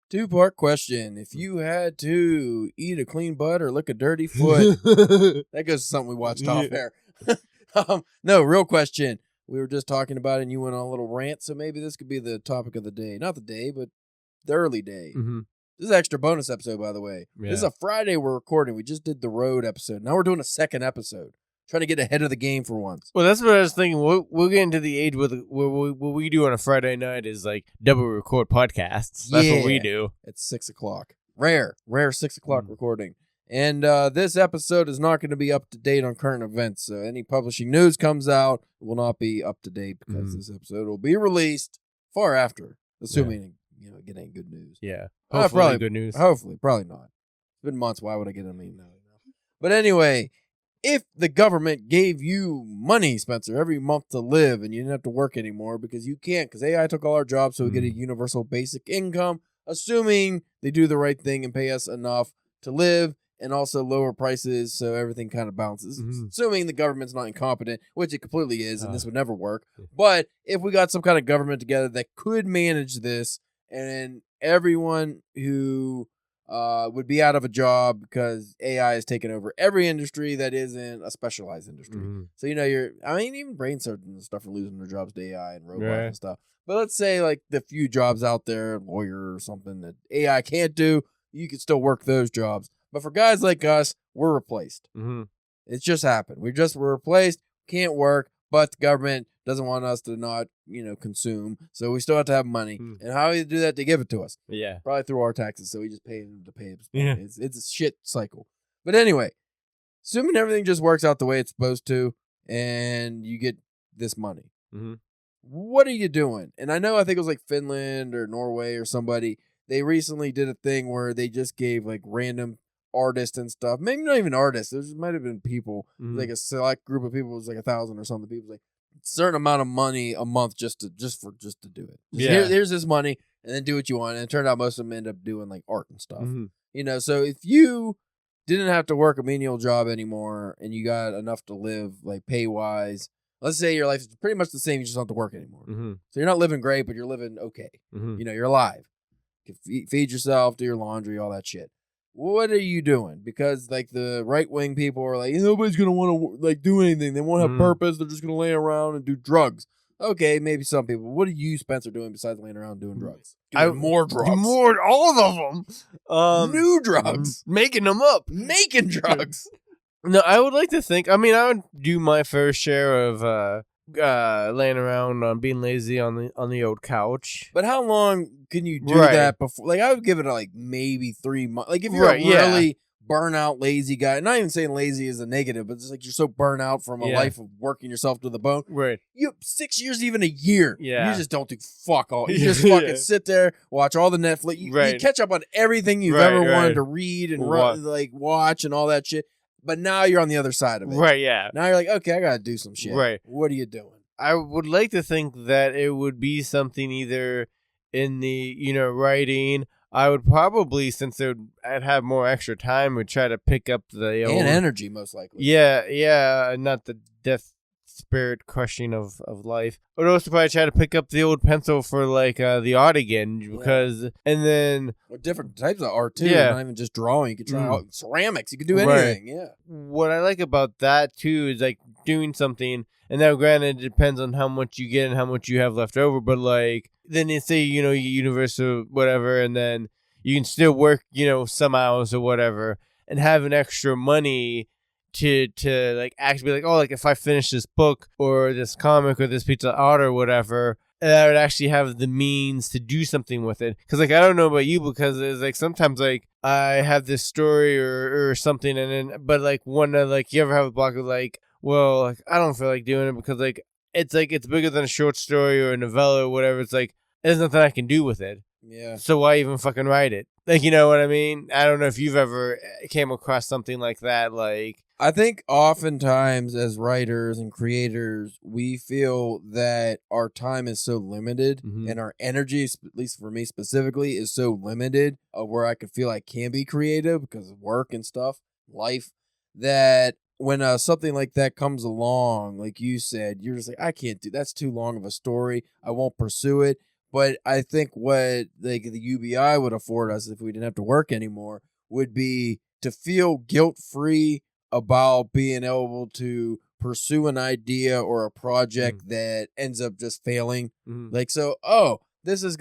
Two-part question. If you had to eat a clean butt or lick a dirty foot, that goes to something we watched off air. No, real question. We were just talking about it and you went on a little rant, so maybe this could be the topic of the day. Not the day, but the early day. Mm-hmm. This is an extra bonus episode, by the way. Yeah. This is a Friday we're recording. We just did the road episode. Now we're doing a second episode. Trying to get ahead of the game for once. Well, that's what I was thinking. We'll get into the age where what we do on a Friday night is like double record podcasts. That's what we do. It's 6 o'clock. Rare 6 o'clock recording. And this episode is not going to be up to date on current events. So any publishing news comes out will not be up to date because this episode will be released far after, assuming get any good news. Yeah, hopefully probably good news. Hopefully, probably not. It's been months. Why would I get them? But anyway. If the government gave you money, Spencer, every month to live and you didn't have to work anymore because you can't, because AI took all our jobs, so we get a universal basic income, assuming they do the right thing and pay us enough to live and also lower prices so everything kind of balances. Assuming the government's not incompetent, which it completely is, and this would never work. But if we got some kind of government together that could manage this and everyone who would be out of a job because AI has taken over every industry that isn't a specialized industry. So, even brain surgeons and stuff are losing their jobs to AI and robots and stuff. But let's say, like, the few jobs out there, lawyer or something that AI can't do, you can still work those jobs. But for guys like us, we're replaced. It's just happened. We're replaced, can't work, but the government doesn't want us to not, consume. So we still have to have money. And how do you do that? They give it to us. Yeah. Probably through our taxes. So we just pay them to pay it. Yeah. It's a shit cycle. But anyway, assuming everything just works out the way it's supposed to and you get this money, what are you doing? And I think it was like Finland or Norway or somebody. They recently did a thing where they just gave like random artists and stuff. Maybe not even artists. There might have been people, like a select group of people. It was like 1,000 or something. People like a certain amount of money a month just to do it. Here's this money, and then do what you want. And it turned out most of them end up doing like art and stuff. So if you didn't have to work a menial job anymore and you got enough to live like pay wise, let's say your life is pretty much the same. You just don't have to work anymore. So you're not living great, but you're living okay. You're alive. You can feed yourself, do your laundry, all that shit. What are you doing? Because like the right wing people are like, nobody's gonna want to like do anything. They won't have purpose. They're just gonna lay around and do drugs. Okay, maybe some people. What are you, Spencer, doing besides laying around doing drugs? More drugs. All of them. New drugs. Making them up. Making drugs. No, I would like to think. I mean, I would do my fair share of laying around on being lazy on the old couch. But how long can you do that before? Like, I would give it like maybe 3 months. Like, if you're a really burnout lazy guy, not even saying lazy is a negative, but it's like you're so burnt out from a life of working yourself to the bone. Right. You 6 years, even a year. Yeah. You just don't do fuck all. You just fucking sit there, watch all the Netflix. You catch up on everything you've ever wanted to read and watch and all that shit. But now you're on the other side of it. Right, yeah. Now you're like, okay, I got to do some shit. Right. What are you doing? I would like to think that it would be something either in the, writing. I would probably, since I'd have more extra time, would try to pick up the... And energy, most likely. Yeah, not the death spirit crushing of life. I would also probably try to pick up the old pencil for like the art again, because and then different types of art too. Yeah. Not even just drawing. You could try ceramics. You could do anything. Yeah. What I like about that too is like doing something, and now granted it depends on how much you get and how much you have left over, but like then you say you get universal whatever, and then you can still work some hours or whatever and have an extra money to like actually be like, oh, like if I finish this book or this comic or this piece of art or whatever, I would actually have the means to do something with it. Because like I don't know about you, because it's like sometimes like I have this story or something, and then but like one like you ever have a block of like, well, like I don't feel like doing it because like it's bigger than a short story or a novella or whatever. It's like there's nothing I can do with it. Yeah. So why even fucking write it? Like, you know what I mean? I don't know if you've ever came across something like that. Like, I think oftentimes as writers and creators, we feel that our time is so limited and our energy, at least for me specifically, is so limited where I could feel I can be creative because of work and stuff, life, that when something like that comes along, like you said, you're just like, I can't do that's too long of a story. I won't pursue it. But I think what like the UBI would afford us if we didn't have to work anymore would be to feel guilt-free about being able to pursue an idea or a project that ends up just failing. Like, so, this is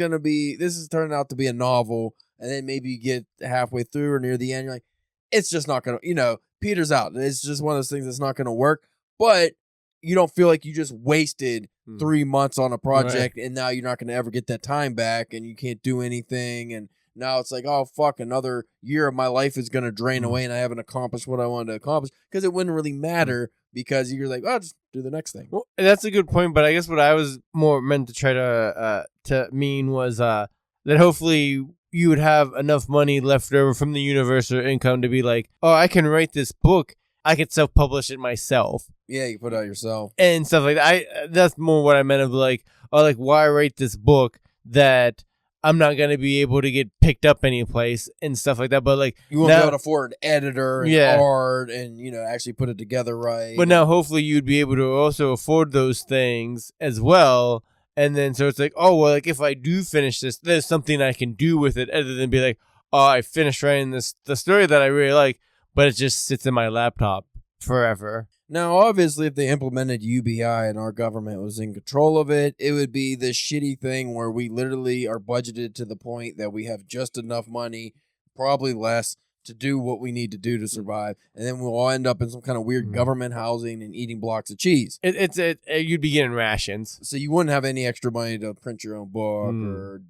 turning out to be a novel, and then maybe you get halfway through or near the end, you're like, it's just not going to, peters out. It's just one of those things that's not going to work, but you don't feel like you just wasted 3 months on a project, and now you're not going to ever get that time back, and you can't do anything, and now it's like, oh, fuck, another year of my life is going to drain away, and I haven't accomplished what I wanted to accomplish, because it wouldn't really matter, because you're like, oh, just do the next thing. Well, that's a good point, but I guess what I was more meant to try to mean was that hopefully you would have enough money left over from the universal income to be like, oh, I can write this book. I could self-publish it myself. Yeah, you put it out yourself. And stuff like that. That's more what I meant of like, oh, like, why write this book that I'm not going to be able to get picked up any place and stuff like that. But like, you won't be able to afford an editor and art and, actually put it together right. But now hopefully you'd be able to also afford those things as well. And then so it's like, oh, well, like if I do finish this, there's something I can do with it other than be like, oh, I finished writing the story that I really like, but it just sits in my laptop forever. Now, obviously, if they implemented UBI and our government was in control of it, it would be this shitty thing where we literally are budgeted to the point that we have just enough money, probably less, to do what we need to do to survive. And then we'll all end up in some kind of weird government housing and eating blocks of cheese. You'd be getting rations. So you wouldn't have any extra money to print your own book or,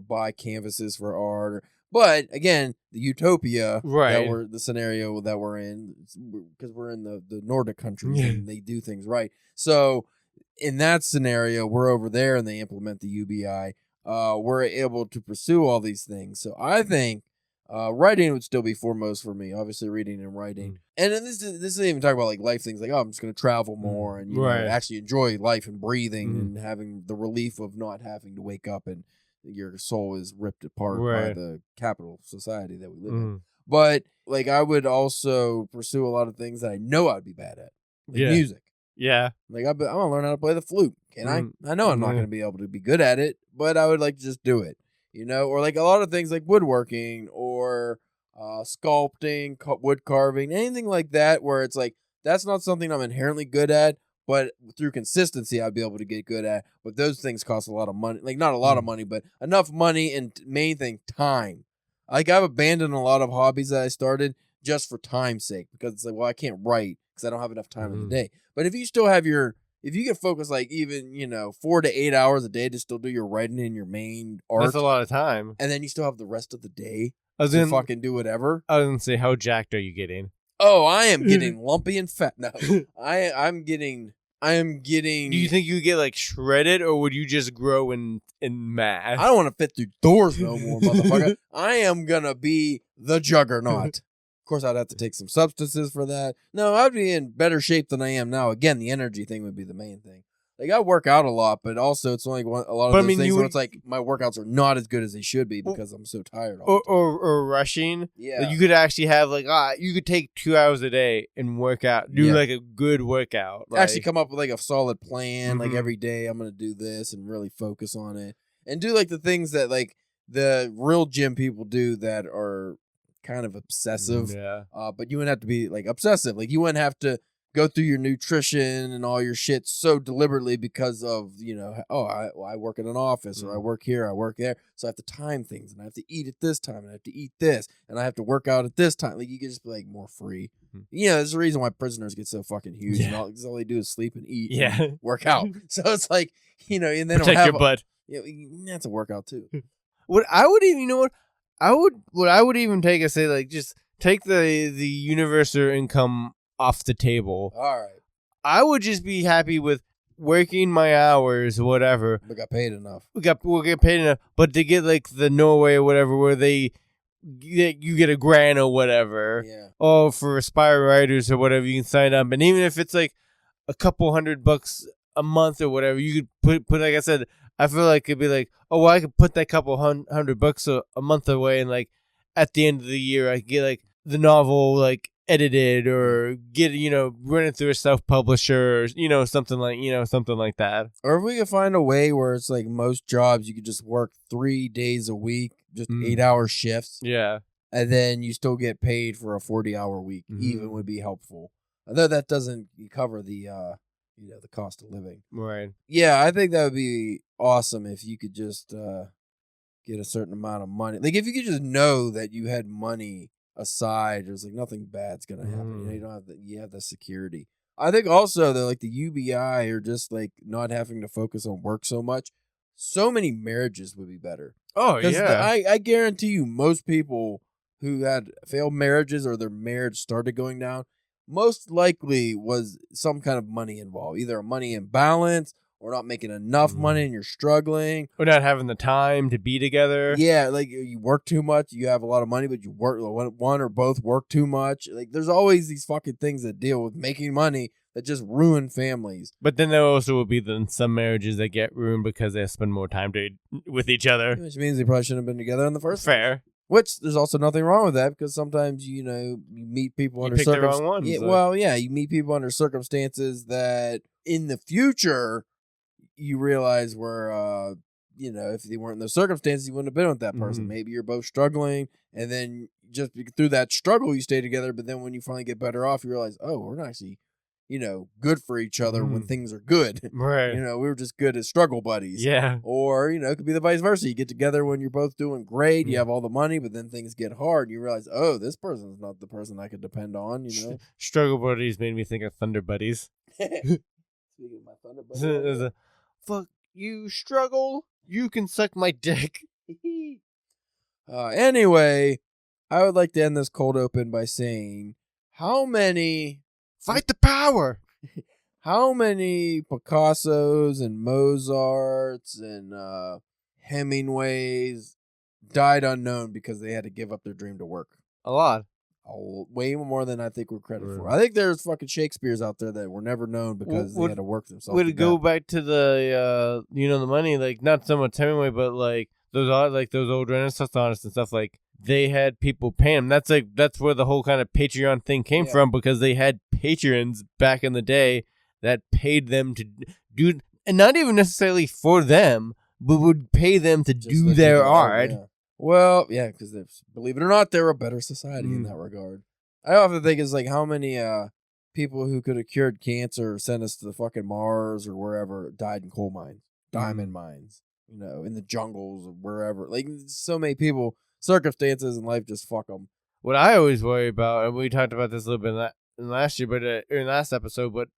buy canvases for art. But again, the utopia, the scenario that we're in, because we're in the Nordic countries and they do things right. So in that scenario, we're over there and they implement the UBI. We're able to pursue all these things. So I think writing would still be foremost for me. Obviously, reading and writing. And then this isn't even talking about like life things like, oh, I'm just going to travel more and actually enjoy life and breathing and having the relief of not having to wake up and your soul is ripped apart by the capital society that we live in. But like, I would also pursue a lot of things that I know I'd be bad at, like music. Yeah, like I want to learn how to play the flute. Can I? I know I'm not going to be able to be good at it, but I would like to just do it. Or like a lot of things like woodworking or sculpting, wood carving, anything like that, where it's like that's not something I'm inherently good at. But through consistency, I'd be able to get good at. But those things cost a lot of money. Like, not a lot of money, but enough money and, main thing, time. Like, I've abandoned a lot of hobbies that I started just for time's sake. Because it's like, well, I can't write because I don't have enough time in the day. But if you still have if you can focus, like, even, 4 to 8 hours a day to still do your writing and your main art. That's a lot of time. And then you still have the rest of the day to fucking do whatever. I was going to say, how jacked are you getting? Oh, I am getting lumpy and fat. No, I am getting. Do you think you get like shredded, or would you just grow in mass? I don't want to fit through doors no more, motherfucker. I am gonna be the juggernaut. Of course, I'd have to take some substances for that. No, I'd be in better shape than I am now. Again, the energy thing would be the main thing. Like, I work out a lot, but also it's only a lot of those things where it's like my workouts are not as good as they should be because I'm so tired. Or rushing. Yeah. Like, you could actually have you could take 2 hours a day and work out. Do like a good workout. Actually come up with like a solid plan. Like every day I'm going to do this and really focus on it. And do like the things that like the real gym people do that are kind of obsessive. Yeah. But you wouldn't have to be like obsessive. Like, you wouldn't have to go through your nutrition and all your shit so deliberately because of, I work in an office or I work here, I work there. So I have to time things and I have to eat at this time and I have to eat this and I have to work out at this time. Like, you can just be like more free. There's a reason why prisoners get so fucking huge and all they do is sleep and eat and work out. So it's like, and they protect don't have your butt. That's a workout too. What I would even, what I would even take is say, like, just take the universal income off the table. All right. I would just be happy with working my hours, whatever. We got paid enough. We'll get paid enough, but to get like the Norway or whatever, where you get a grant or whatever. Yeah. Oh, for Aspire Writers or whatever, you can sign up, and even if it's like a couple $100 a month or whatever, you could put like I said. I feel like it'd be like, oh, well, I could put that couple $100 a month away, and like at the end of the year, I could get like the novel like edited or get, run it through a self-publisher, or, something like that. Or if we could find a way where it's like most jobs, you could just work 3 days a week, just 8-hour shifts. Yeah. And then you still get paid for a 40-hour week, even would be helpful. Although that doesn't cover the, the cost of living. Right. Yeah, I think that would be awesome if you could just get a certain amount of money. Like if you could just know that you had money aside, there's like nothing bad's gonna happen. You don't have you have the security. I think also that like the UBI or just like not having to focus on work so much, so many marriages would be better. Oh yeah, I guarantee you, most people who had failed marriages or their marriage started going down, most likely was some kind of money involved, either a money imbalance or not making enough money and you're struggling. Or not having the time to be together. Yeah, like you work too much, you have a lot of money, but you work one or both work too much. Like there's always these fucking things that deal with making money that just ruin families. But then there also will be some marriages that get ruined because they spend more time with each other. Which means they probably shouldn't have been together in the first place. Fair. Which there's also nothing wrong with that because sometimes, you meet people under circumstances. The wrong ones. Yeah, you meet people under circumstances that in the future you realize were, if they weren't in those circumstances, you wouldn't have been with that person. Maybe you're both struggling, and then just through that struggle, you stay together. But then when you finally get better off, you realize, oh, we're not actually, good for each other when things are good. Right. We were just good as struggle buddies. Yeah. Or, it could be the vice versa. You get together when you're both doing great, you have all the money, but then things get hard, and you realize, oh, this person's not the person I could depend on, Struggle buddies made me think of Thunder Buddies. Speaking of my Thunder buddies. Fuck you, struggle. You can suck my dick. Anyway, I would like to end this cold open by saying, how many... Fight the power! How many Picassos and Mozarts and Hemingways died unknown because they had to give up their dream to work? A lot. Way more than I think we're credit for. I think there's fucking Shakespeare's out there that were never known because they had to work themselves. Would it go back to the the money, like not so much Hemingway, but like those old Renaissance artists and stuff, like they had people paying them. That's where the whole kind of Patreon thing came from, because they had patrons back in the day that paid them to do, and not even necessarily for them, but would pay them to do their art. Yeah. Well, yeah, because believe it or not, they're a better society in that regard. I often think it's like how many people who could have cured cancer or sent us to the fucking Mars or wherever died in coal mines, diamond mines, in the jungles or wherever. Like so many people, circumstances in life just fuck them. What I always worry about, and we talked about this a little bit in last year, but in last episode, but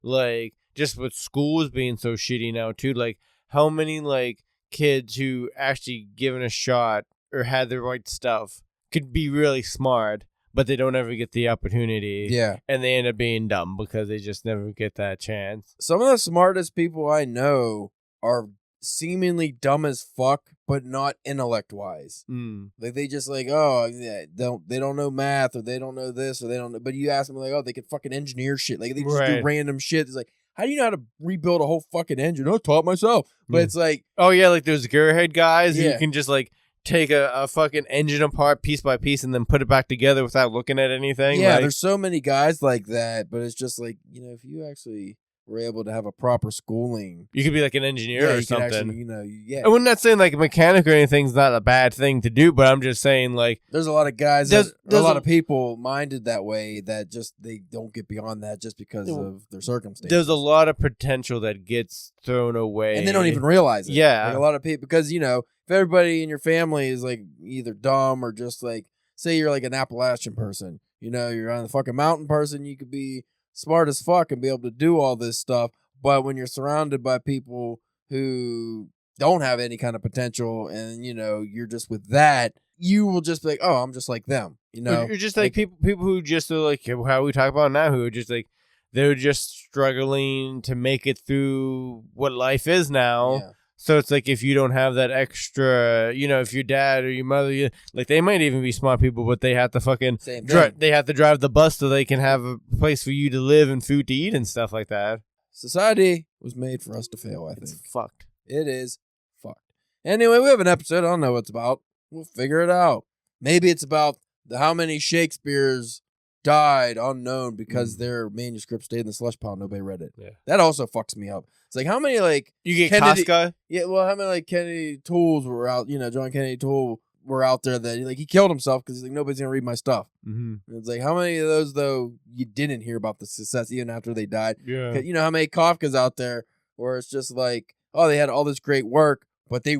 like just with schools being so shitty now too, like how many like kids who actually given a shot or had the right stuff could be really smart, but they don't ever get the opportunity. Yeah. And they end up being dumb because they just never get that chance. Some of the smartest people I know are seemingly dumb as fuck, but not intellect-wise. Like they just like, they don't know math, or they don't know this, or they don't know. But you ask them like, they could fucking engineer shit. Like they just do random shit. It's like, how do you know how to rebuild a whole fucking engine? I taught myself. But it's like... Oh, yeah, like those gearhead guys who can just, like, take a fucking engine apart piece by piece and then put it back together without looking at anything. Yeah, there's so many guys like that, but it's just like, if you actually were able to have a proper schooling... You could be like an engineer or something. Actually, I'm not saying like a mechanic or anything's not a bad thing to do, but I'm just saying like... There's a lot of guys, a lot of people minded that way that just, they don't get beyond that just because of their circumstances. There's a lot of potential that gets thrown away. And they don't even realize it. Yeah. Like a lot of people, because, if everybody in your family is like either dumb or just like, say you're like an Appalachian person, you're on the fucking mountain person, you could be smart as fuck and be able to do all this stuff. But when you're surrounded by people who don't have any kind of potential and, you're just with that, you will just be like, oh, I'm just like them. You're just like people who just are like how we talk about now, who are just like, they're just struggling to make it through what life is now. Yeah. So it's like if you don't have that extra, if your dad or your mother, like they might even be smart people, but they have to fucking they have to drive the bus so they can have a place for you to live and food to eat and stuff like that. Society was made for us to fail, I think. It's fucked. It is fucked. Anyway, we have an episode. I don't know what it's about. We'll figure it out. Maybe it's about how many Shakespeares died unknown because their manuscript stayed in the slush pile. Nobody read it. Yeah. That also fucks me up. It's like, how many, like... You get Kennedy, Casca? Yeah, well, how many, like, Kennedy Tools were out, John Kennedy Toole were out there that, like, he killed himself because he's like, nobody's going to read my stuff. Mm-hmm. It's like, how many of those, though, you didn't hear about the success even after they died? Yeah. You know how many Kafkas out there where it's just like, oh, they had all this great work, but they,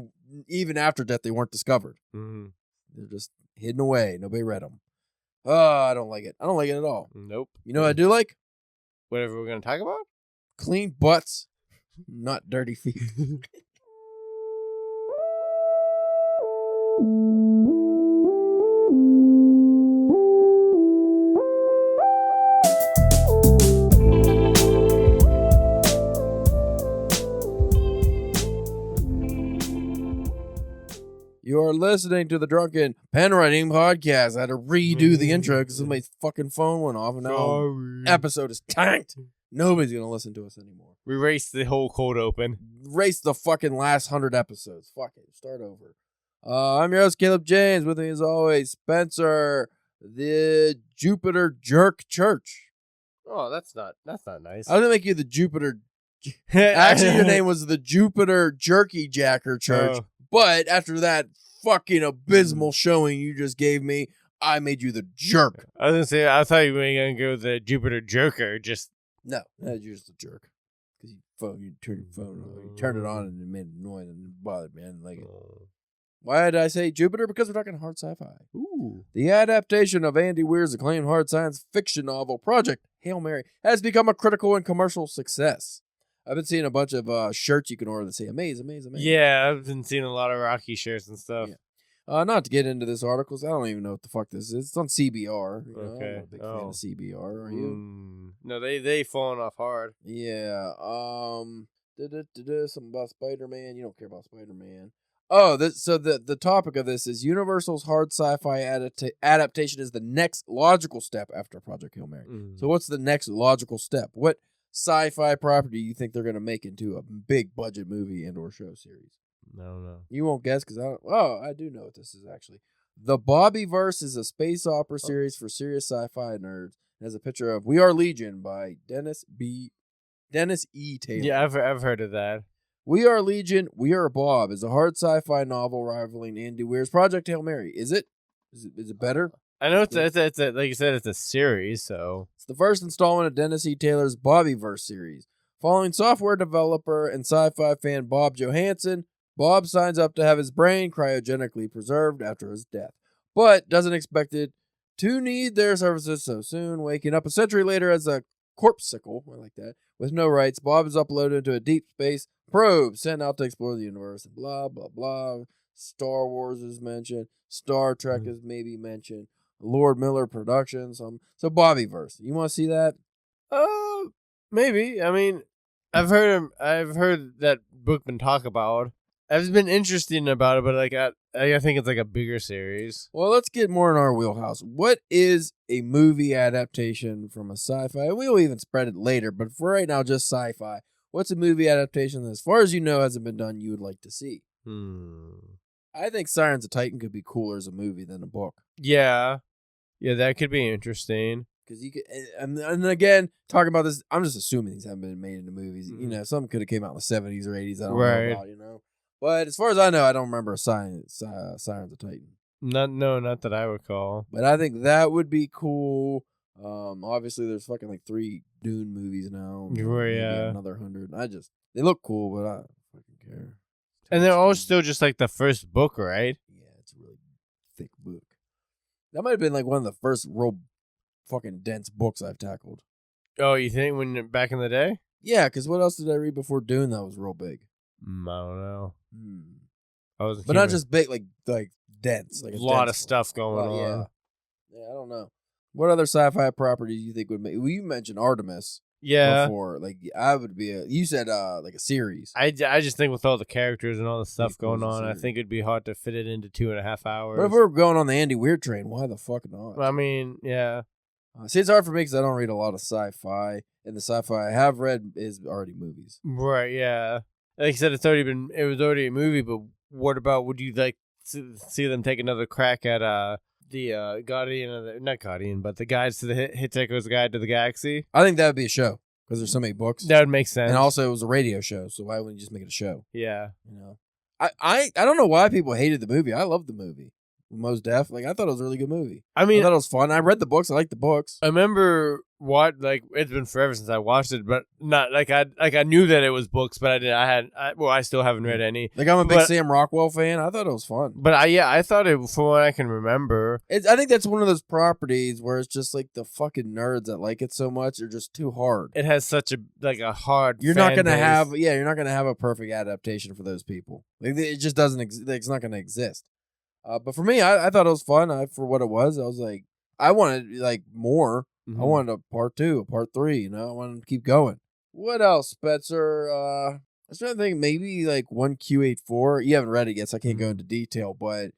even after death, they weren't discovered. Mm-hmm. They're just hidden away. Nobody read them. Oh, I don't like it. I don't like it at all. Nope. You know what I do like? Whatever we're going to talk about? Clean butts, not dirty feet. You are listening to the Drunken Pen Writing Podcast. I had to redo the intro because somebody's fucking phone went off, and now episode is tanked. Nobody's going to listen to us anymore. We raced the whole cold open. Race the fucking last 100 episodes. Fuck it. Start over. I'm your host, Caleb James. With me, as always, Spencer, the Jupiter Jerk Church. Oh, that's not nice. I was going to make you the Jupiter... Actually, your name was the Jupiter Jerky Jacker Church. Oh. But after that fucking abysmal showing you just gave me, I made you the jerk. I was going to say, I thought you were going to go with the Jupiter Jerker. No, you're just a jerk. Because you turned your phone on. You turned it on and it made noise and it bothered me. I didn't like it. Why did I say Jupiter? Because we're talking hard sci-fi. Ooh. The adaptation of Andy Weir's acclaimed hard science fiction novel Project Hail Mary has become a critical and commercial success. I've been seeing a bunch of shirts you can order that say "Amaze, amaze, amaze." Yeah, I've been seeing a lot of Rocky shirts and stuff. Yeah. Not to get into this article, 'cause I don't even know what the fuck this is. It's on CBR. Okay. I'm not a big fan of CBR. Are you? No, they falling off hard. Yeah. Something about Spider-Man. You don't care about Spider-Man. Oh, so the topic of this is Universal's hard sci-fi adaptation is the next logical step after Project Hail Mary. So what's the next logical step? What sci-fi property you think they're going to make into a big budget movie and or show series? No. You won't guess because I do know what this is actually. The Bobbyverse is a space opera series for serious sci-fi nerds. It has a picture of We Are Legion by Dennis E. Taylor. Yeah, I've heard of that. We Are Legion, We Are Bob is a hard sci-fi novel rivaling Andy Weir's Project Hail Mary. Is it? Is it better? I know it's a like you said, it's a series, so it's the first installment of Dennis E. Taylor's Bobbyverse series. Following software developer and sci-fi fan Bob Johansson, Bob signs up to have his brain cryogenically preserved after his death, but doesn't expect it to need their services so soon. Waking up a century later as a corpsicle, I like that, with no rights, Bob is uploaded into a deep space probe sent out to explore the universe. Blah, blah, blah. Star Wars is mentioned. Star Trek is maybe mentioned. Lord Miller Productions. So Bobbyverse. You want to see that? Maybe. I mean, I've heard that book been talked about. I've been interested about it, but like I think it's like a bigger series. Well, let's get more in our wheelhouse. What is a movie adaptation from a sci-fi? We'll even spread it later, but for right now, just sci-fi. What's a movie adaptation that, as far as you know, hasn't been done you would like to see? I think Sirens of Titan could be cooler as a movie than a book. Yeah, that could be interesting. Because you could, and again, talking about this, I'm just assuming these haven't been made into movies. You know, some could have came out in the 70s or 80s. I don't know about, you know. But as far as I know, I don't remember Sirens of Titan. Not that I recall. But I think that would be cool. Obviously, there's fucking like 3 Dune movies now. Yeah. Another 100. They look cool, but I don't fucking care. And they're all still just like the first book, right? Yeah, it's a really thick book. That might have been like one of the first real fucking dense books I've tackled. Oh, you think back in the day? Yeah, because what else did I read before Dune that was real big? I don't know. But not just big, like dense. Like a lot of stuff going on. Yeah, I don't know. What other sci-fi properties you think would make? Well, you mentioned Artemis. Yeah. Before, like I would be you said like a series. I just think with all the characters and all the stuff going on, I think it'd be hard to fit it into 2.5 hours. But if we're going on the Andy Weir train, why the fuck not? I mean, yeah. See, it's hard for me because I don't read a lot of sci-fi, and the sci-fi I have read is already movies. Right? Yeah. Like I said, it was already a movie. But what about? Would you like to see them take another crack at Guardian of the not Guardian, but the Guides to the Hitchhiker's Guide to the Galaxy. I think that would be a show because there's so many books. That would make sense. And also, it was a radio show, so why wouldn't you just make it a show? Yeah. You know, I don't know why people hated the movie. I loved the movie. Mos Def, like I thought it was a really good movie. I mean, I thought it was fun. I read the books. I liked the books. I remember it's been forever since I watched it, but not I knew that it was books, but I still haven't read any. Like I'm a big Sam Rockwell fan. I thought it was fun. But I thought it, from what I can remember, I think that's one of those properties where it's just like the fucking nerds that like it so much are just too hard. It has such a hard. You're not gonna have a perfect adaptation for those people. Like, it just doesn't. It's not gonna exist. But for me, I thought it was fun. For what it was, I was like, I wanted like more. Mm-hmm. I wanted a part 2, a part 3. You know, I wanted to keep going. What else, Spencer? I was trying to think, maybe like 1Q84. You haven't read it yet, so I can't go into detail. But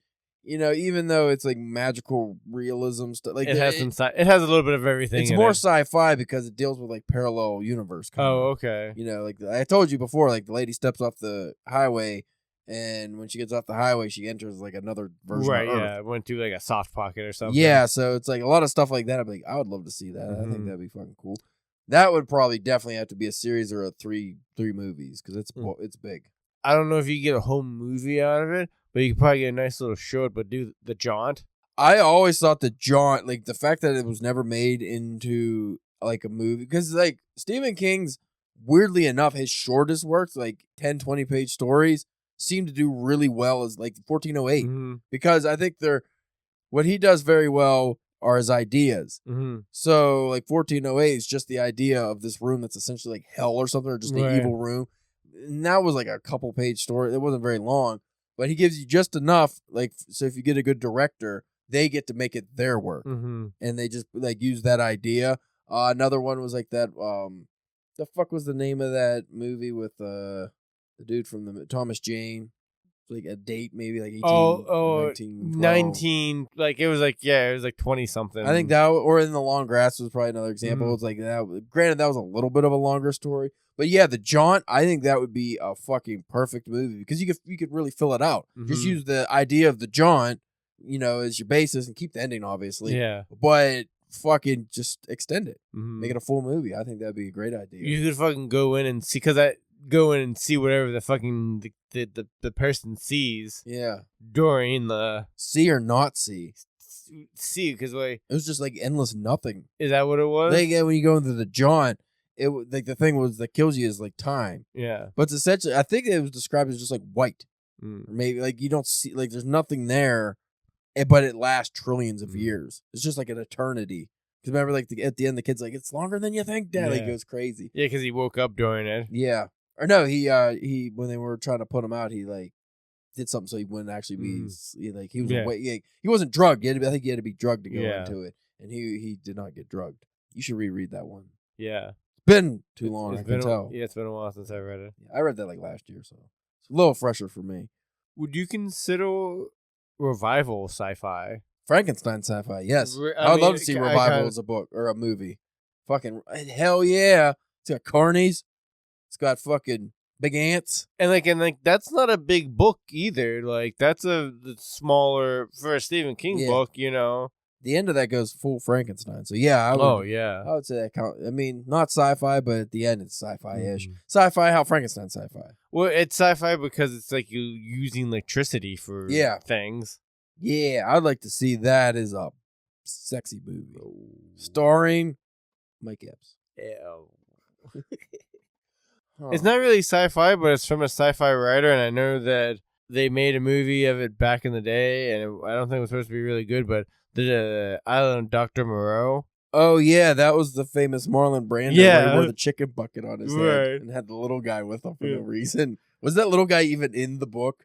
you know, even though it's like magical realism stuff, like it has it has a little bit of everything. It's more sci-fi because it deals with like parallel universe. Okay. You know, like I told you before, like the lady steps off the highway. And when she gets off the highway, she enters like another version of Earth. Right, yeah. Went through like a soft pocket or something. Yeah, so it's like a lot of stuff like that. I'm like, I would love to see that. Mm-hmm. I think that'd be fucking cool. That would probably definitely have to be a series or a three movies because it's big. I don't know if you can get a whole movie out of it, but you could probably get a nice little short, but do The Jaunt. I always thought The Jaunt, like the fact that it was never made into like a movie, because like Stephen King's, weirdly enough, his shortest works, like 10, 20-page stories, seem to do really well as like 1408 because I think what he does very well are his ideas. So like 1408 is just the idea of this room that's essentially like hell or something, or just an evil room. And that was like a couple page story. It wasn't very long, but he gives you just enough. Like, so if you get a good director, they get to make it their work, and they just like use that idea. Another one was like that. The fuck was the name of that movie with the dude from the Thomas Jane? Like a date, maybe like 19, like it was like 20 something. I think that, or In the Long Grass was probably another example. It's like that. Granted, that was a little bit of a longer story, but yeah, The Jaunt, I think that would be a fucking perfect movie because you could really fill it out. Just use the idea of The Jaunt, you know, as your basis and keep the ending, obviously. Yeah, but fucking just extend it, make it a full movie. I think that'd be a great idea. You could fucking go in and see, because go in and see whatever the fucking the person sees. Yeah. During the see or not see. See, because like it was just like endless nothing. Is that what it was? Like when you go into The Jaunt, it like the thing was that kills you is like time. Yeah. But it's essentially, I think it was described as just like white. Or maybe like you don't see, like there's nothing there, but it lasts trillions of years. It's just like an eternity. Because remember, like at the end, the kid's like, "It's longer than you think, Dad." Like, it goes crazy. Yeah, because he woke up during it. Yeah. Or no, he when they were trying to put him out, he like did something so he wouldn't actually be like he was he wasn't drugged. I think he had to be drugged to go into it, and he did not get drugged. You should reread that one. Yeah, it's been too long. I can tell. Yeah, it's been a while since I read it. Yeah, I read that like last year, so it's a little fresher for me. Would you consider revival sci-fi? Frankenstein sci-fi, yes. I would love to see revival as a book or a movie. Fucking hell yeah! It's got carnies. It's got fucking big ants. And like that's not a big book either. Like that's a smaller for a Stephen King book, you know. The end of that goes full Frankenstein. So yeah, I would say that count. I mean, not sci-fi, but at the end it's sci-fi-ish. Sci-fi, how Frankenstein sci-fi? Well, it's sci-fi because it's like you using electricity for things. Yeah, I'd like to see that as a sexy movie. Starring Mike Epps. Yeah. It's not really sci-fi, but it's from a sci-fi writer, and I know that they made a movie of it back in the day, and I don't think it was supposed to be really good, but the Island of Dr. Moreau. Oh, yeah, that was the famous Marlon Brando where he wore the chicken bucket on his head and had the little guy with him for no reason. Was that little guy even in the book?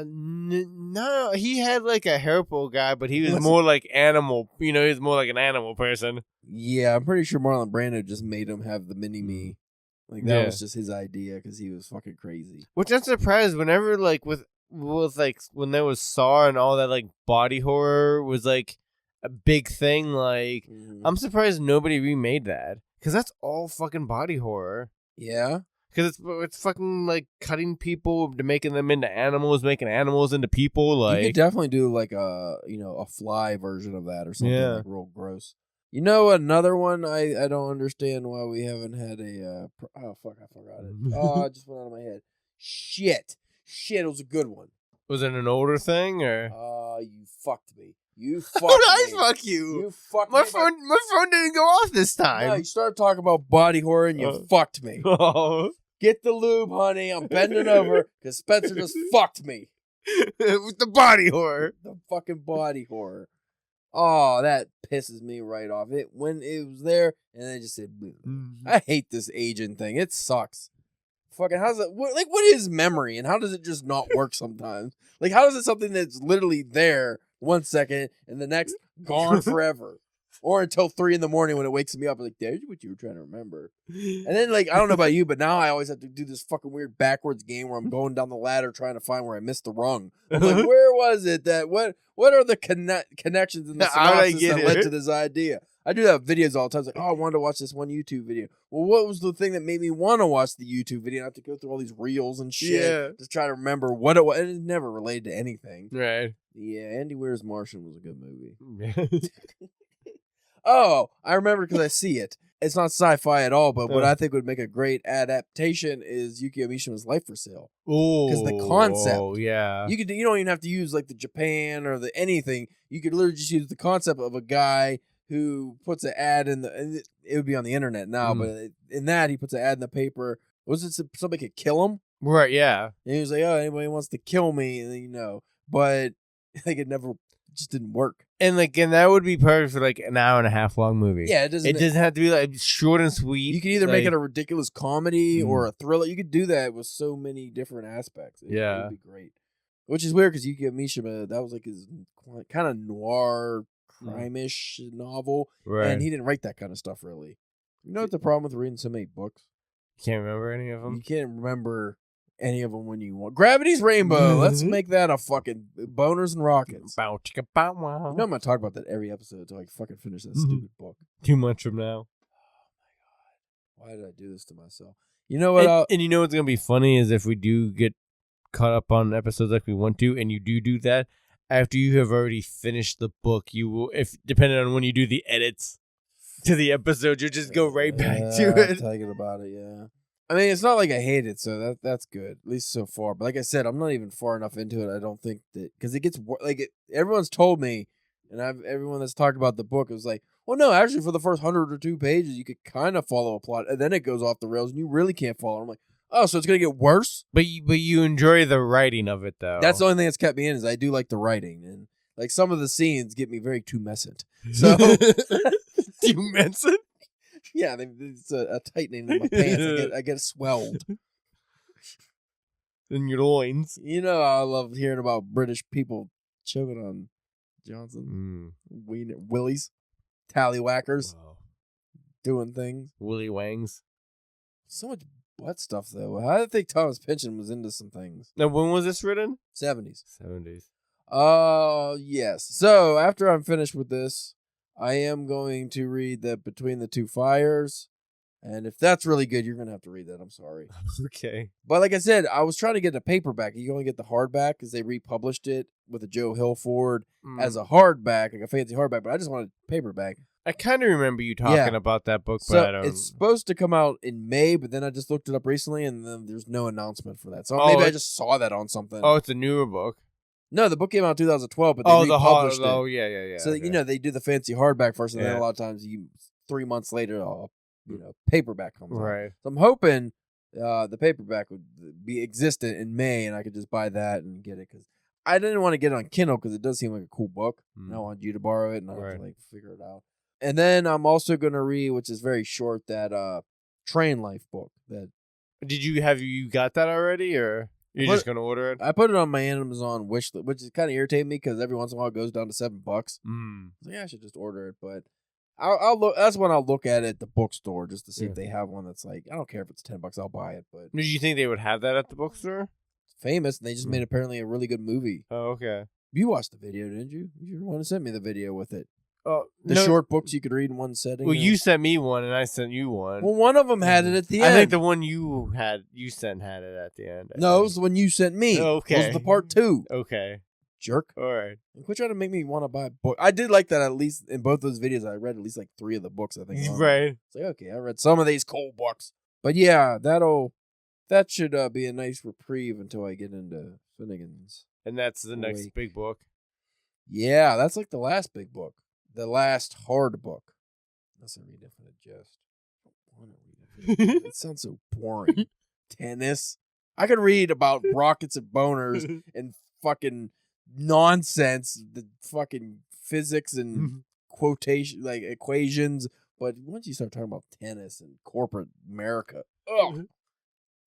No, he had like a Herpel guy, but he was more like animal. You know, he was more like an animal person. Yeah, I'm pretty sure Marlon Brando just made him have the mini-me. Like, that was just his idea because he was fucking crazy. Which I'm surprised whenever, like, with like, when there was Saw and all that, like, body horror was, like, a big thing. Like, I'm surprised nobody remade that because that's all fucking body horror. Yeah? Because it's fucking like cutting people to making them into animals, making animals into people. Like you could definitely do like a fly version of that or something like real gross. You know, another one I don't understand why we haven't had a oh fuck, I forgot it. Oh, it just went out of my head. Shit, it was a good one. Was it an older thing or? You fucked me. You fucked How did I me. fuck you? You fucked my me. My phone didn't go off this time. No, you started talking about body horror and you fucked me. Oh. Get the lube, honey. I'm bending over because Spencer just fucked me. With the body horror. The fucking body horror. Oh, that pisses me right off. It when it was there and they just said, I hate this agent thing. It sucks. Fucking how's it? What is memory and how does it just not work sometimes? Like, how is it something that's literally there 1 second and the next gone forever? Or until 3 a.m. when it wakes me up, I'm like, there's what you were trying to remember. And then, like, I don't know about you, but now I always have to do this fucking weird backwards game where I'm going down the ladder trying to find where I missed the rung. I'm like, where was it that, what are the connections in the synopsis that led to this idea? I do that with videos all the time. It's like, oh, I wanted to watch this one YouTube video. Well, what was the thing that made me want to watch the YouTube video? I have to go through all these reels and shit to try to remember what it was. And it never related to anything. Right. Yeah, Andy Weir's Martian was a good movie. Oh, I remember because I see it. It's not sci-fi at all, but what I think would make a great adaptation is Yukio Mishima's Life for Sale. Oh, because the concept. Oh, yeah. You don't even have to use like the Japan or the anything. You could literally just use the concept of a guy who puts an ad in the. It would be on the internet now, but in that he puts an ad in the paper. Was it somebody could kill him? Right. Yeah. And he was like, "Oh, anybody wants to kill me?" But like it never just didn't work. And that would be perfect for like an hour and a half long movie. Yeah, it doesn't have to be like short and sweet. You could either make it a ridiculous comedy or a thriller. You could do that with so many different aspects. It would be great. Which is weird because Yukio Mishima, that was like his kind of noir, crime-ish novel. Right. And he didn't write that kind of stuff really. You know what the problem with reading so many books? You can't remember any of them? You can't remember any of them when you want. Gravity's Rainbow. Let's make that a fucking boners and rockets. Wow. You know I'm going to talk about that every episode until I fucking finish that stupid book. 2 months from now. Oh, my God. Why did I do this to myself? You know what? And you know what's going to be funny is if we do get caught up on episodes like we want to, and you do that, after you have already finished the book, you will, if depending on when you do the edits to the episode, you'll just go right back to it. I'm thinking about it, yeah. I mean, it's not like I hate it, so that's good, at least so far. But like I said, I'm not even far enough into it. I don't think that because it gets everyone's told me, and everyone that's talked about the book was like, well, no, actually, for the first 100 or 2 pages, you could kind of follow a plot, and then it goes off the rails, and you really can't follow. I'm like, oh, so it's gonna get worse. But you enjoy the writing of it, though. That's the only thing that's kept me in is I do like the writing, and like some of the scenes get me very tumescent. So tumescent. Yeah, it's a tightening in my pants. I get swelled. In your loins. You know, I love hearing about British people choking on Johnson. Willies. Tallywhackers. Wow. Doing things. Willy Wangs. So much butt stuff, though. I think Thomas Pynchon was into some things. Now, when was this written? 70s. 70s. Yes. So, after I'm finished with this, I am going to read that Between the Two Fires. And if that's really good, you're going to have to read that. I'm sorry. Okay. But like I said, I was trying to get a paperback. You only get the hardback because they republished it with a Joe Hill-Ford as a hardback, like a fancy hardback. But I just wanted paperback. I kind of remember you talking about that book, but I don't. It's supposed to come out in May, but then I just looked it up recently, and then there's no announcement for that. So maybe I just saw that on something. Oh, it's a newer book. No, the book came out in 2012, but they republished it. Oh, yeah. So, okay. They do the fancy hardback first, and then a lot of times 3 months later, paperback comes out. Right. So I'm hoping the paperback would be existent in May, and I could just buy that and get it, because I didn't want to get it on Kindle, because it does seem like a cool book, and I want you to borrow it, and I have to, figure it out. And then I'm also going to read, which is very short, that Train Life book. You got that already, or you're just going to order it? I put it on my Amazon wish list, which is kind of irritating me because every once in a while it goes down to $7. So I should just order it, but I'll look. That's when I'll look at it at the bookstore just to see if they have one that's like, I don't care if it's $10, I'll buy it. But did you think they would have that at the bookstore? It's famous, and they just made apparently a really good movie. Oh, okay. You watched the video, didn't you? You're the one who sent me the video with it. The short books you could read in one setting. Well, you sent me one, and I sent you one. Well, one of them had it at the end. I think the one you sent had it at the end. No, it was the one you sent me. Okay. It was the part 2. Okay. Jerk. All right. Quit trying to make me want to buy a book. I did like that at least in both those videos. I read at least like 3 of the books, I think. Right. It's like, okay, I read some of these cool books. But yeah, that should be a nice reprieve until I get into Finnegan's. And that's the next big book. Yeah, that's like the last big book. The last hard book. That's a read Infinite Jest. I don't want to read Infinite Jest. It sounds so boring. Tennis. I could read about rockets and boners and fucking nonsense, the fucking physics and quotation, like equations. But once you start talking about tennis and corporate America,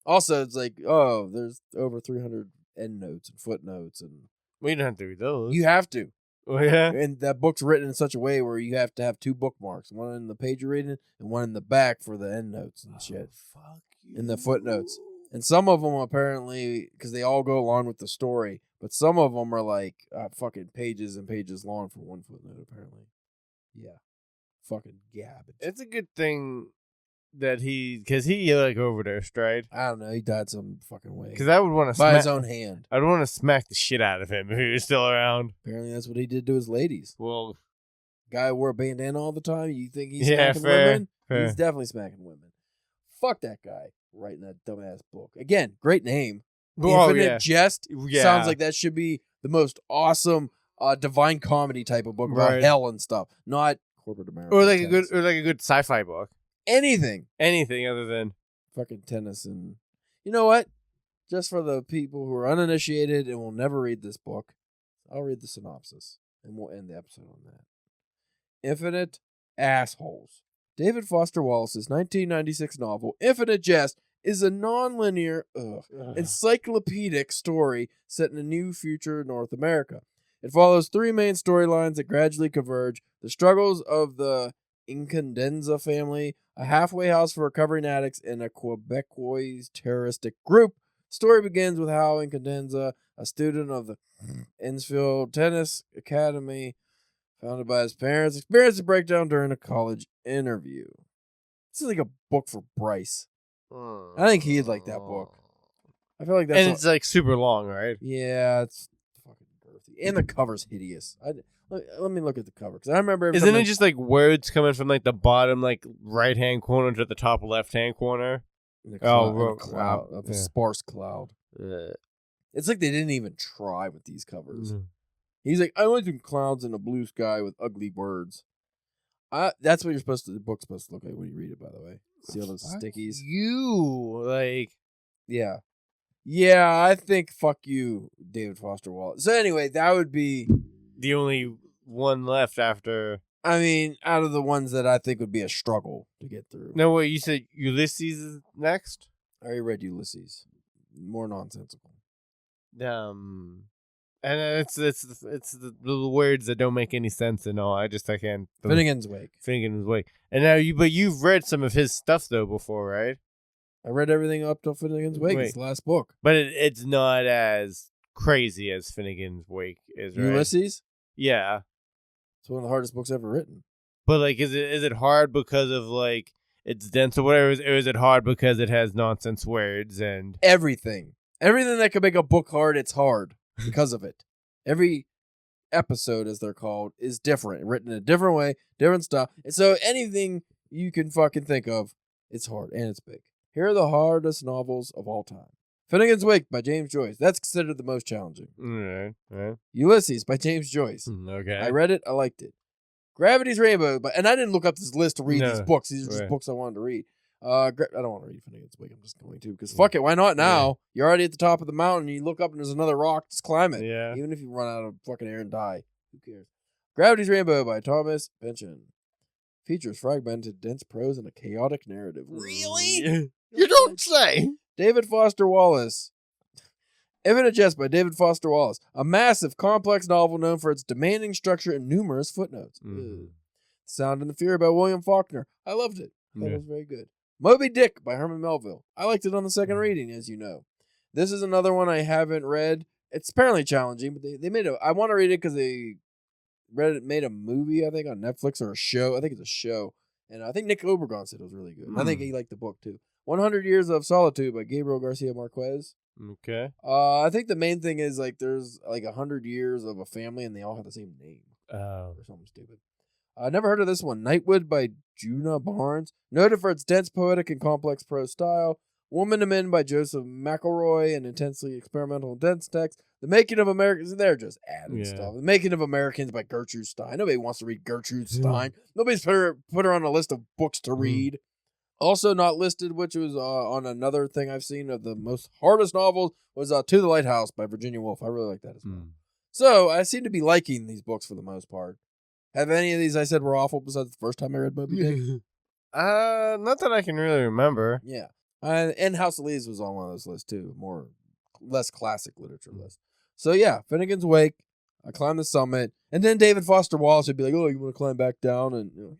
also it's like, there's over 300 endnotes and footnotes, and we don't have to read those. You have to. Oh yeah, and that book's written in such a way where you have to have 2 bookmarks, one in the page you're reading and one in the back for the endnotes and shit. Fuck you. And the footnotes. And some of them apparently, because they all go along with the story, but some of them are like fucking pages and pages long for one footnote, apparently. Yeah. Fucking garbage. It's a good thing that because he like overdosed, right? I don't know. He died some fucking way. Because I would want to by his own hand. I'd want to smack the shit out of him if he was still around. Apparently that's what he did to his ladies. Well, guy who wore a bandana all the time. You think he's smacking women? Fair. He's definitely smacking women. Fuck that guy writing that dumbass book. Again, great name. Infinite Jest sounds like that should be the most awesome divine comedy type of book about hell and stuff, not corporate America. Or like a good sci-fi book. Anything other than fucking tennis. And you know what? Just for the people who are uninitiated and will never read this book, I'll read the synopsis and we'll end the episode on that. Infinite Assholes. David Foster Wallace's 1996 novel, Infinite Jest, is a non-linear, encyclopedic story set in a new future North America. It follows 3 main storylines that gradually converge: the struggles of the Incandenza family, a halfway house for recovering addicts, and a Quebecois terroristic group. Story begins with how Incandenza, a student of the Innsfield Tennis Academy, founded by his parents, experienced a breakdown during a college interview. This is like a book for Bryce. I think he'd like that book. I feel like that's... And it's like super long, right? Yeah, it's fucking girthy. And the cover's hideous. Let me look at the cover, because I remember... Isn't it just like words coming from like the bottom like right-hand corner to the top left-hand corner? A sparse cloud. It's like they didn't even try with these covers. He's like, I want some clouds in a blue sky with ugly words. That's what the book's supposed to look like when you read it, by the way. See all those stickies? Yeah. Yeah, I think fuck you, David Foster Wallace. So anyway, that would be... the only one left after... I mean, out of the ones that I think would be a struggle to get through. No, wait, you said Ulysses is next? I already read Ulysses. More nonsensical. And it's the words that don't make any sense and all. I can't. Finnegan's Wake. And now you've read some of his stuff though before, right? I read everything up to Finnegan's Wake. It's the last book. But it's not as crazy as Finnegan's Wake is, right? Ulysses? Yeah. It's one of the hardest books ever written. But like, is it hard because of like it's dense or whatever, or is it hard because it has nonsense words and everything that could make a book hard? It's hard because of it. Every episode, as they're called, is different, written in a different way, different style. And so anything you can fucking think of, it's hard and it's big. Here are the hardest novels of all time. Finnegan's Wake by James Joyce. That's considered the most challenging. Right. Ulysses by James Joyce. Okay. I read it. I liked it. Gravity's Rainbow. And I didn't look up this list to read these books. These are just books I wanted to read. I don't want to read Finnegan's Wake. I'm just going to, because fuck it. Why not now? Yeah. You're already at the top of the mountain. You look up and there's another rock. Just climb it. Yeah. Even if you run out of fucking air and die. Who cares? Gravity's Rainbow by Thomas Pynchon. Features fragmented, dense prose and a chaotic narrative. Really? You don't say. David Foster Wallace. Infinite Jest by David Foster Wallace. A massive, complex novel known for its demanding structure and numerous footnotes. Sound and the Fury by William Faulkner. I loved it. I thought it was very good. Moby Dick by Herman Melville. I liked it on the second reading, as you know. This is another one I haven't read. It's apparently challenging, but they made it. I want to read it because made a movie, I think, on Netflix or a show. I think it's a show. And I think Nick Obergon said it was really good. I think he liked the book, too. 100 Years of Solitude by Gabriel Garcia Marquez. Okay. I think the main thing is, like, there's, like, 100 years of a family, and they all have the same name. Or something stupid. I never heard of this one. Nightwood by Juna Barnes. Noted for its dense, poetic, and complex prose style. Woman to Men by Joseph McElroy, an intensely experimental and dense text. The Making of Americans, they're just adding stuff. The Making of Americans by Gertrude Stein. Nobody wants to read Gertrude Stein. Nobody's put her on a list of books to read. Also not listed, which was on another thing I've seen of the most hardest novels, was To the Lighthouse by Virginia Woolf. I really like that as well. So I seem to be liking these books for the most part. Have any of these I said were awful besides the first time I read Moby Dick? Not that I can really remember. Yeah. And House of Leaves was on one of those lists too. Less classic literature list. So yeah, Finnegan's Wake, I Climbed the Summit, and then David Foster Wallace would be like, oh, you want to climb back down? And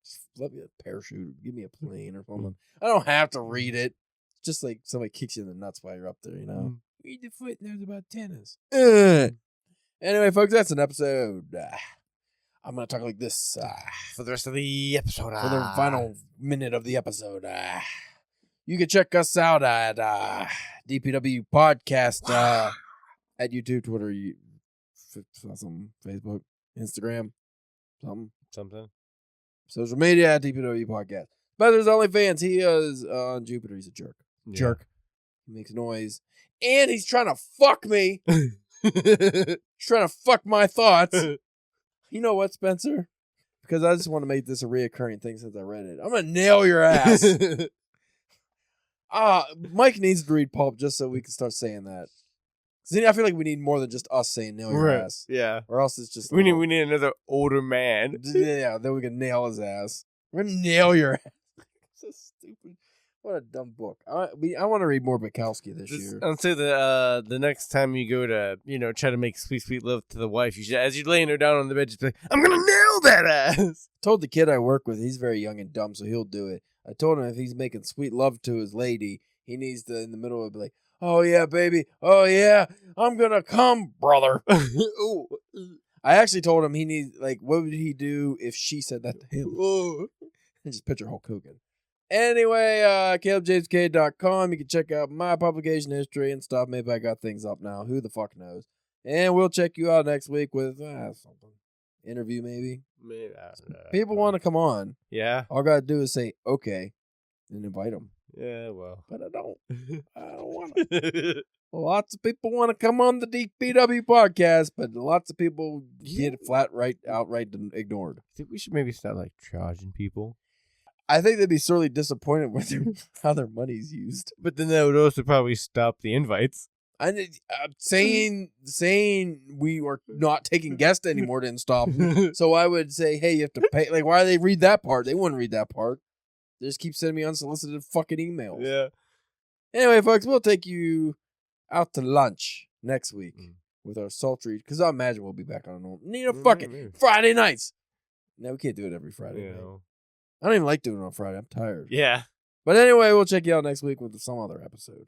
just let me a parachute, give me a plane or something. I don't have to read it. It's just like somebody kicks you in the nuts while you're up there, you know? Read the footnotes about tennis. Anyway, folks, that's an episode. I'm going to talk like this for the rest of the episode. For the final minute of the episode. You can check us out at DPW Podcast at YouTube, Twitter, Facebook, Instagram, something. Social media at DPW Podcast. But there's OnlyFans. He is on Jupiter. He's a jerk. Yeah. Jerk. He makes noise. And he's trying to fuck me. He's trying to fuck my thoughts. You know what, Spencer? Because I just want to make this a reoccurring thing since I read it. I'm going to nail your ass. Mike needs to read Pulp just so we can start saying that. Because I feel like we need more than just us saying nail your ass. Yeah. Or else it's just... We need another older man. Yeah, then we can nail his ass. We're going to nail your ass. So stupid. What a dumb book. I want to read more Bukowski this year. I'll say the next time you go to, try to make sweet, sweet love to the wife, you should, as you're laying her down on the bed, just be like, I'm going to nail that ass. I told the kid I work with, he's very young and dumb, so he'll do it. I told him if he's making sweet love to his lady, he needs to, in the middle of it, be like, oh, yeah, baby. Oh, yeah. I'm going to come, brother. Ooh. I actually told him he needs, like, what would he do if she said that to him? And just picture Hulk Hogan. Anyway, CalebJamesK.com. You can check out my publication history and stuff. Maybe I got things up now. Who the fuck knows? And we'll check you out next week with something. Interview, maybe. People want to come on. Yeah. All I got to do is say, okay, and invite them. Yeah, well. But I don't. I don't want to. Lots of people want to come on the DPW podcast, but lots of people get outright ignored. I think we should maybe start, charging people. I think they'd be sorely disappointed with how their money's used. But then that would also probably stop the invites. I'm saying we are not taking guests anymore didn't stop them. So I would say, hey, you have to pay. Like, why do they read that part? They wouldn't read that part. They just keep sending me unsolicited fucking emails. Yeah. Anyway, folks, we'll take you out to lunch next week with our sultry, because I imagine we'll be back on normal. Fucking Friday nights. No, we can't do it every Friday night. I don't even like doing it on Friday. I'm tired. Yeah. But anyway, we'll check you out next week with some other episode.